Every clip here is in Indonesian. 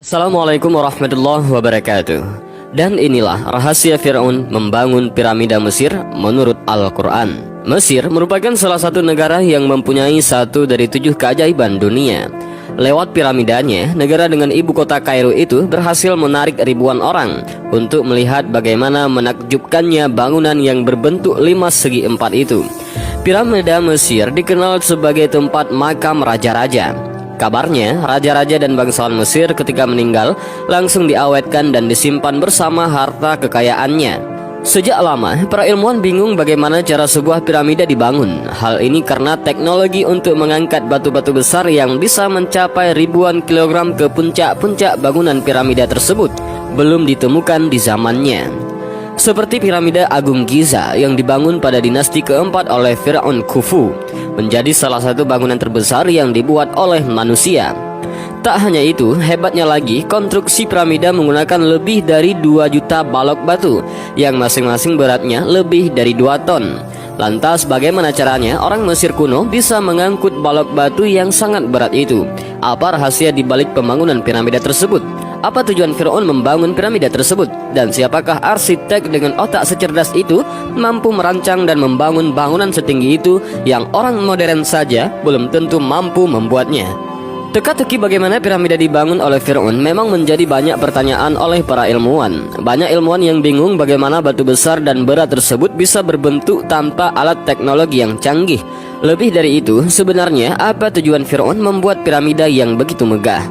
Assalamualaikum warahmatullahi wabarakatuh. Dan inilah rahasia Fir'aun membangun piramida Mesir menurut Al-Quran. Mesir merupakan salah satu negara yang mempunyai satu dari 7 keajaiban dunia. Lewat piramidanya, negara dengan ibu kota Kairo itu berhasil menarik ribuan orang untuk melihat bagaimana menakjubkannya bangunan yang berbentuk 5 segi 4 itu. Piramida Mesir dikenal sebagai tempat makam raja-raja. Kabarnya, raja-raja dan bangsawan Mesir ketika meninggal langsung diawetkan dan disimpan bersama harta kekayaannya. Sejak lama, para ilmuwan bingung bagaimana cara sebuah piramida dibangun. Hal ini karena teknologi untuk mengangkat batu-batu besar yang bisa mencapai ribuan kilogram ke puncak-puncak bangunan piramida tersebut belum ditemukan di zamannya. Seperti piramida Agung Giza yang dibangun pada dinasti keempat oleh Fir'aun Khufu, menjadi salah satu bangunan terbesar yang dibuat oleh manusia. Tak hanya itu, hebatnya lagi, konstruksi piramida menggunakan lebih dari 2 juta balok batu yang masing-masing beratnya lebih dari 2 ton. Lantas bagaimana caranya orang Mesir kuno bisa mengangkut balok batu yang sangat berat itu? Apa rahasia di balik pembangunan piramida tersebut? Apa tujuan Fir'aun membangun piramida tersebut? Dan siapakah arsitek dengan otak secerdas itu mampu merancang dan membangun bangunan setinggi itu yang orang modern saja belum tentu mampu membuatnya? Teka-teki bagaimana piramida dibangun oleh Fir'aun memang menjadi banyak pertanyaan oleh para ilmuwan. Banyak ilmuwan yang bingung bagaimana batu besar dan berat tersebut bisa berbentuk tanpa alat teknologi yang canggih. Lebih dari itu, sebenarnya apa tujuan Fir'aun membuat piramida yang begitu megah?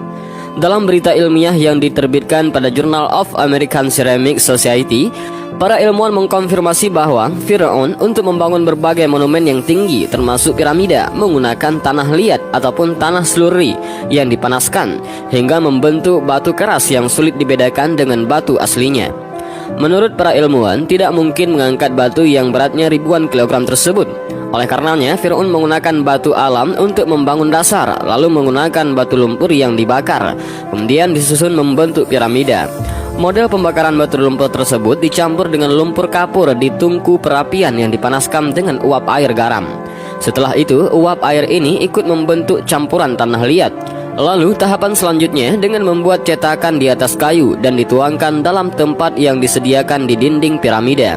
Dalam berita ilmiah yang diterbitkan pada Journal of American Ceramic Society, para ilmuwan mengkonfirmasi bahwa Fir'aun untuk membangun berbagai monumen yang tinggi termasuk piramida menggunakan tanah liat ataupun tanah slurry yang dipanaskan hingga membentuk batu keras yang sulit dibedakan dengan batu aslinya. Menurut para ilmuwan, tidak mungkin mengangkat batu yang beratnya ribuan kilogram tersebut. Oleh karenanya, Fir'aun menggunakan batu alam untuk membangun dasar, lalu menggunakan batu lumpur yang dibakar, kemudian disusun membentuk piramida. Model pembakaran batu lumpur tersebut dicampur dengan lumpur kapur di tungku perapian yang dipanaskan dengan uap air garam. Setelah itu, uap air ini ikut membentuk campuran tanah liat. Lalu tahapan selanjutnya dengan membuat cetakan di atas kayu dan dituangkan dalam tempat yang disediakan di dinding piramida.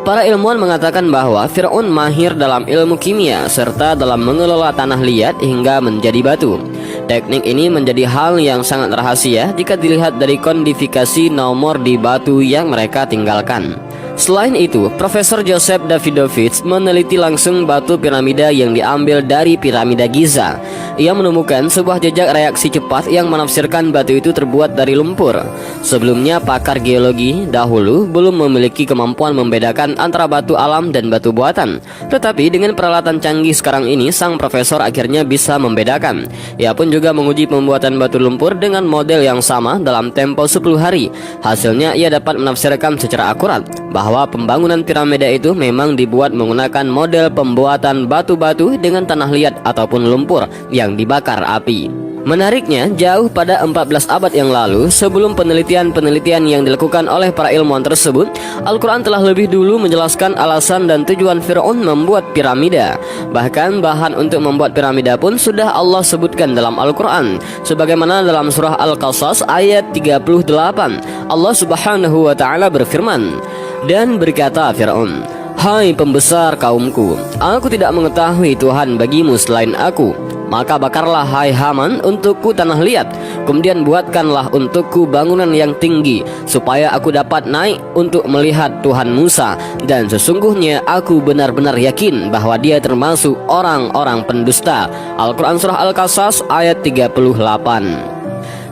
Para ilmuwan mengatakan bahwa Fir'aun mahir dalam ilmu kimia serta dalam mengelola tanah liat hingga menjadi batu. Teknik ini menjadi hal yang sangat rahasia jika dilihat dari kodifikasi nomor di batu yang mereka tinggalkan. Selain itu, Profesor Joseph Davidovich meneliti langsung batu piramida yang diambil dari piramida Giza. Ia menemukan sebuah jejak reaksi cepat yang menafsirkan batu itu terbuat dari lumpur. Sebelumnya, pakar geologi dahulu belum memiliki kemampuan membedakan antara batu alam dan batu buatan. Tetapi dengan peralatan canggih sekarang ini, sang profesor akhirnya bisa membedakan. Ia pun juga menguji pembuatan batu lumpur dengan model yang sama dalam tempo 10 hari. Hasilnya, ia dapat menafsirkan secara akurat bahwa pembangunan piramida itu memang dibuat menggunakan model pembuatan batu-batu dengan tanah liat ataupun lumpur yang dibakar api. Menariknya, jauh pada 14 abad yang lalu, sebelum penelitian-penelitian yang dilakukan oleh para ilmuwan tersebut, Al-Quran telah lebih dulu menjelaskan alasan dan tujuan Fir'aun membuat piramida. Bahkan bahan untuk membuat piramida pun sudah Allah sebutkan dalam Al-Quran. Sebagaimana dalam surah Al-Qasas ayat 38, Allah subhanahu wa ta'ala berfirman, dan berkata Fir'aun, "Hai pembesar kaumku, aku tidak mengetahui Tuhan bagimu selain aku. Maka bakarlah hai Haman untukku tanah liat, kemudian buatkanlah untukku bangunan yang tinggi, supaya aku dapat naik untuk melihat Tuhan Musa. Dan sesungguhnya aku benar-benar yakin bahwa dia termasuk orang-orang pendusta." Al-Quran Surah Al-Qasas ayat 38.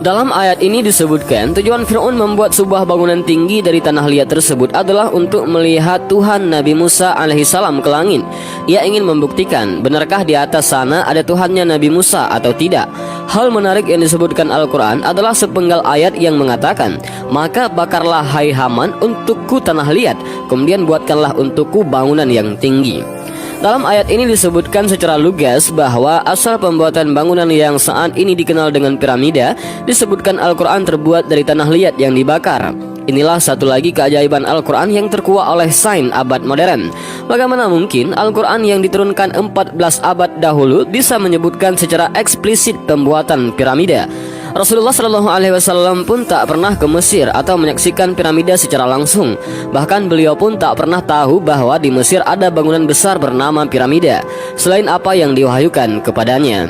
Dalam ayat ini disebutkan tujuan Fir'aun membuat sebuah bangunan tinggi dari tanah liat tersebut adalah untuk melihat Tuhan Nabi Musa alaihissalam ke langit. Ia ingin membuktikan benarkah di atas sana ada Tuhannya Nabi Musa atau tidak. Hal menarik yang disebutkan Al-Quran adalah sepenggal ayat yang mengatakan, "Maka bakarlah hai Haman untukku tanah liat, kemudian buatkanlah untukku bangunan yang tinggi." Dalam ayat ini disebutkan secara lugas bahwa asal pembuatan bangunan yang saat ini dikenal dengan piramida disebutkan Al-Quran terbuat dari tanah liat yang dibakar. Inilah satu lagi keajaiban Al-Quran yang terkuak oleh sains abad modern. Bagaimana mungkin Al-Quran yang diturunkan 14 abad dahulu bisa menyebutkan secara eksplisit pembuatan piramida? Rasulullah Shallallahu Alaihi Wasallam pun tak pernah ke Mesir atau menyaksikan piramida secara langsung. Bahkan beliau pun tak pernah tahu bahwa di Mesir ada bangunan besar bernama piramida, selain apa yang diwahyukan kepadanya.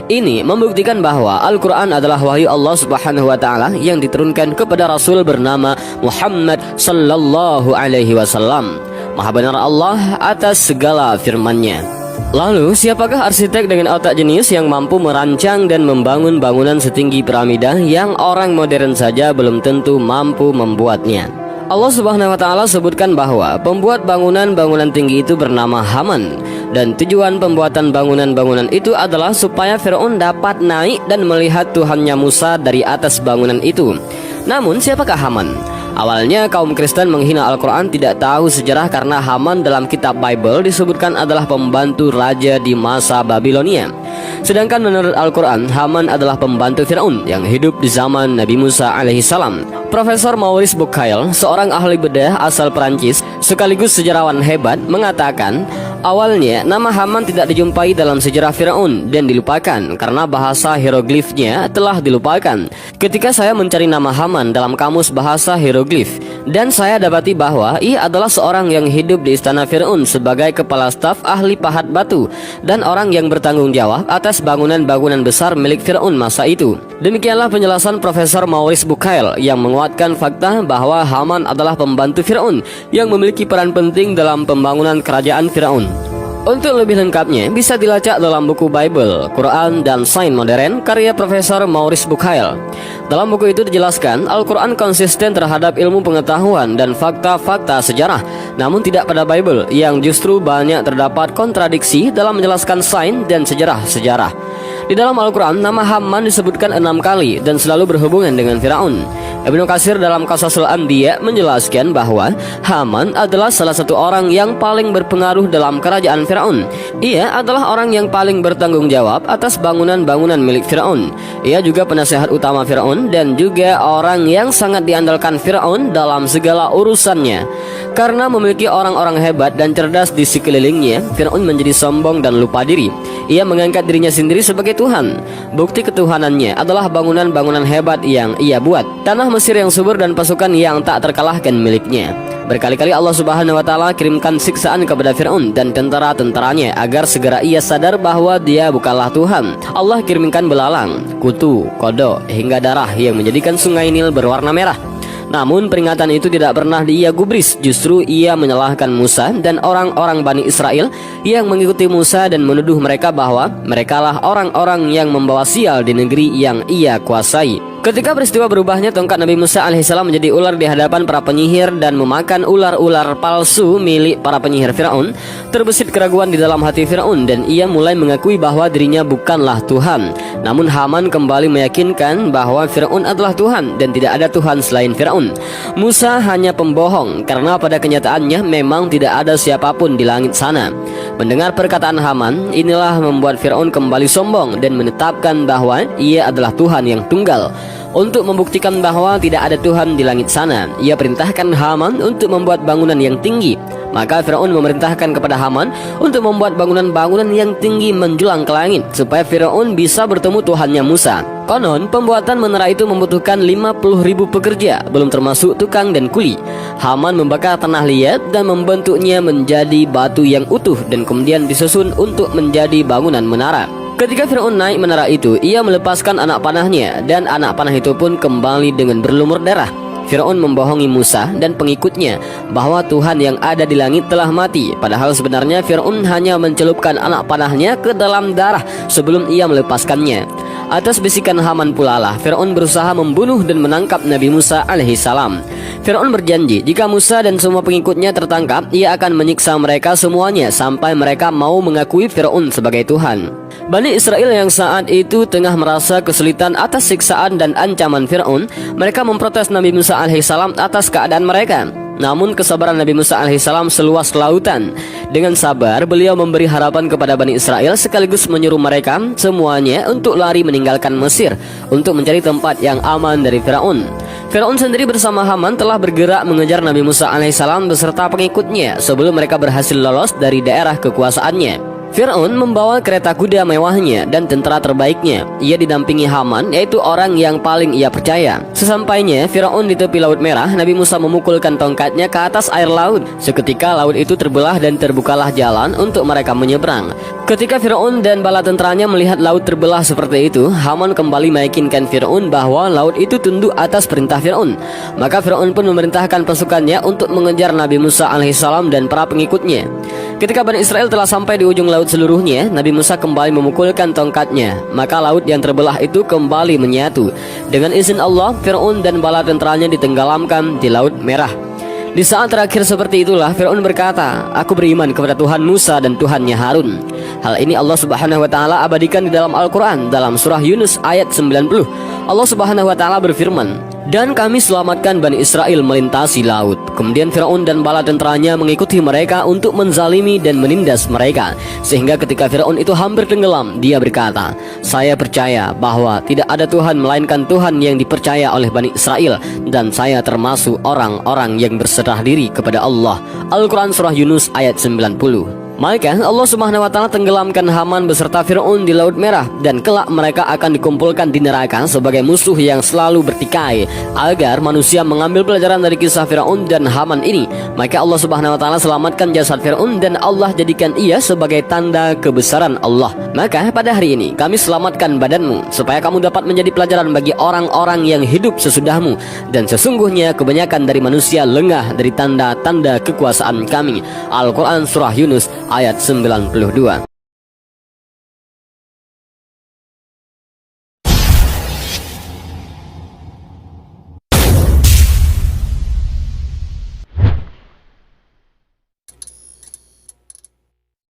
Ini membuktikan bahwa Al-Quran adalah wahyu Allah Subhanahu wa Ta'ala yang diturunkan kepada Rasul bernama Muhammad Sallallahu Alaihi Wasallam. Maha benar Allah atas segala firman-Nya. Lalu, siapakah arsitek dengan otak jenius yang mampu merancang dan membangun bangunan setinggi piramida yang orang modern saja belum tentu mampu membuatnya? Allah Subhanahu wa Ta'ala sebutkan bahwa pembuat bangunan-bangunan tinggi itu bernama Haman, dan tujuan pembuatan bangunan-bangunan itu adalah supaya Firaun dapat naik dan melihat Tuhannya Musa dari atas bangunan itu. Namun, siapakah Haman? Awalnya kaum Kristen menghina Al-Quran tidak tahu sejarah karena Haman dalam kitab Bible disebutkan adalah pembantu raja di masa Babilonia. Sedangkan menurut Al-Quran, Haman adalah pembantu Firaun yang hidup di zaman Nabi Musa alaihissalam. Profesor Maurice Bucaille, seorang ahli bedah asal Perancis sekaligus sejarawan hebat, mengatakan awalnya nama Haman tidak dijumpai dalam sejarah Firaun dan dilupakan karena bahasa hieroglifnya telah dilupakan. Ketika saya mencari nama Haman dalam kamus bahasa hieroglif, dan saya dapati bahwa ia adalah seorang yang hidup di istana Firaun sebagai kepala staf ahli pahat batu dan orang yang bertanggung jawab atas bangunan-bangunan besar milik Firaun masa itu. Demikianlah penjelasan Profesor Maurice Bucaille yang menguatkan fakta bahwa Haman adalah pembantu Firaun yang memiliki peran penting dalam pembangunan kerajaan Firaun. Untuk lebih lengkapnya bisa dilacak dalam buku Bible, Quran, dan Sains Modern karya Profesor Maurice Bucaille. Dalam buku itu dijelaskan Al-Quran konsisten terhadap ilmu pengetahuan dan fakta-fakta sejarah, namun tidak pada Bible yang justru banyak terdapat kontradiksi dalam menjelaskan sains dan sejarah-sejarah. Di dalam Al-Quran, nama Haman disebutkan 6 kali dan selalu berhubungan dengan Firaun. Ibnu Katsir dalam Qasasul Anbiya menjelaskan bahwa Haman adalah salah satu orang yang paling berpengaruh dalam kerajaan Firaun. Ia adalah orang yang paling bertanggung jawab atas bangunan-bangunan milik Firaun. Ia juga penasehat utama Firaun dan juga orang yang sangat diandalkan Firaun dalam segala urusannya. Karena memiliki orang-orang hebat dan cerdas di sekelilingnya, Firaun menjadi sombong dan lupa diri. Ia mengangkat dirinya sendiri sebagai Tuhan. Bukti ketuhanannya adalah bangunan-bangunan hebat yang ia buat, tanah Mesir yang subur dan pasukan yang tak terkalahkan miliknya. Berkali-kali Allah Subhanahu wa Ta'ala kirimkan siksaan kepada Firaun dan tentara-tentaranya agar segera ia sadar bahwa dia bukanlah Tuhan. Allah kirimkan belalang, kutu, kodok, hingga darah yang menjadikan sungai Nil berwarna merah. Namun peringatan itu tidak pernah ia gubris. Justru ia menyalahkan Musa dan orang-orang Bani Israel yang mengikuti Musa dan menuduh mereka bahwa merekalah orang-orang yang membawa sial di negeri yang ia kuasai. Ketika peristiwa berubahnya tongkat Nabi Musa alaihissalam menjadi ular di hadapan para penyihir dan memakan ular-ular palsu milik para penyihir Firaun, terbesit keraguan di dalam hati Firaun dan ia mulai mengakui bahwa dirinya bukanlah Tuhan. Namun Haman kembali meyakinkan bahwa Firaun adalah Tuhan dan tidak ada Tuhan selain Firaun. Musa hanya pembohong karena pada kenyataannya memang tidak ada siapapun di langit sana. Mendengar perkataan Haman, inilah membuat Firaun kembali sombong dan menetapkan bahwa ia adalah Tuhan yang tunggal. Untuk membuktikan bahwa tidak ada Tuhan di langit sana, ia perintahkan Haman untuk membuat bangunan yang tinggi. Maka Firaun memerintahkan kepada Haman untuk membuat bangunan-bangunan yang tinggi menjulang ke langit, supaya Firaun bisa bertemu Tuhannya Musa. Konon, pembuatan menara itu membutuhkan 50.000 pekerja, belum termasuk tukang dan kuli. Haman membakar tanah liat dan membentuknya menjadi batu yang utuh dan kemudian disusun untuk menjadi bangunan menara. Ketika Firaun naik menara itu, ia melepaskan anak panahnya dan anak panah itu pun kembali dengan berlumur darah. Firaun membohongi Musa dan pengikutnya bahwa Tuhan yang ada di langit telah mati. Padahal sebenarnya Firaun hanya mencelupkan anak panahnya ke dalam darah sebelum ia melepaskannya. Atas bisikan Haman pula lah Firaun berusaha membunuh dan menangkap Nabi Musa alaihissalam. Firaun berjanji jika Musa dan semua pengikutnya tertangkap, ia akan menyiksa mereka semuanya sampai mereka mau mengakui Firaun sebagai Tuhan. Bani Israel yang saat itu tengah merasa kesulitan atas siksaan dan ancaman Firaun, mereka memprotes Nabi Musa alaihissalam atas keadaan mereka. Namun kesabaran Nabi Musa alaihissalam seluas lautan. Dengan sabar beliau memberi harapan kepada Bani Israel sekaligus menyuruh mereka semuanya untuk lari meninggalkan Mesir untuk mencari tempat yang aman dari Firaun. Firaun sendiri bersama Haman telah bergerak mengejar Nabi Musa alaihissalam beserta pengikutnya sebelum mereka berhasil lolos dari daerah kekuasaannya. Fir'aun membawa kereta kuda mewahnya dan tentara terbaiknya. Ia didampingi Haman, yaitu orang yang paling ia percaya. Sesampainya Fir'aun di tepi Laut Merah, Nabi Musa memukulkan tongkatnya ke atas air laut. Seketika laut itu terbelah dan terbukalah jalan untuk mereka menyeberang. Ketika Fir'aun dan bala tentaranya melihat laut terbelah seperti itu, Haman kembali meyakinkan Fir'aun bahwa laut itu tunduk atas perintah Fir'aun. Maka Fir'aun pun memerintahkan pasukannya untuk mengejar Nabi Musa alaihissalam dan para pengikutnya. Ketika Bani Israel telah sampai di ujung laut seluruhnya, Nabi Musa kembali memukulkan tongkatnya. Maka laut yang terbelah itu kembali menyatu. Dengan izin Allah, Fir'aun dan bala tentaranya ditenggelamkan di Laut Merah. Di saat terakhir seperti itulah Fir'aun berkata, "Aku beriman kepada Tuhan Musa dan Tuhannya Harun." Hal ini Allah Subhanahu wa taala abadikan di dalam Al-Qur'an dalam surah Yunus ayat 90. Allah Subhanahu wa taala berfirman, "Dan kami selamatkan Bani Israel melintasi laut. Kemudian Fir'aun dan bala tentaranya mengikuti mereka untuk menzalimi dan menindas mereka. Sehingga ketika Fir'aun itu hampir tenggelam, dia berkata, 'Saya percaya bahwa tidak ada Tuhan melainkan Tuhan yang dipercaya oleh Bani Israel, dan saya termasuk orang-orang yang berserah diri kepada Allah.'" Al-Quran surah Yunus ayat 90. Maka Allah Subhanahu wa taala tenggelamkan Haman beserta Fir'aun di Laut Merah, dan kelak mereka akan dikumpulkan di neraka sebagai musuh yang selalu bertikai. Agar manusia mengambil pelajaran dari kisah Fir'aun dan Haman ini, maka Allah Subhanahu wa taala selamatkan jasad Fir'aun dan Allah jadikan ia sebagai tanda kebesaran Allah. Maka pada hari ini kami selamatkan badanmu supaya kamu dapat menjadi pelajaran bagi orang-orang yang hidup sesudahmu, dan sesungguhnya kebanyakan dari manusia lengah dari tanda-tanda kekuasaan kami. Al-Quran surah Yunus ayat 92.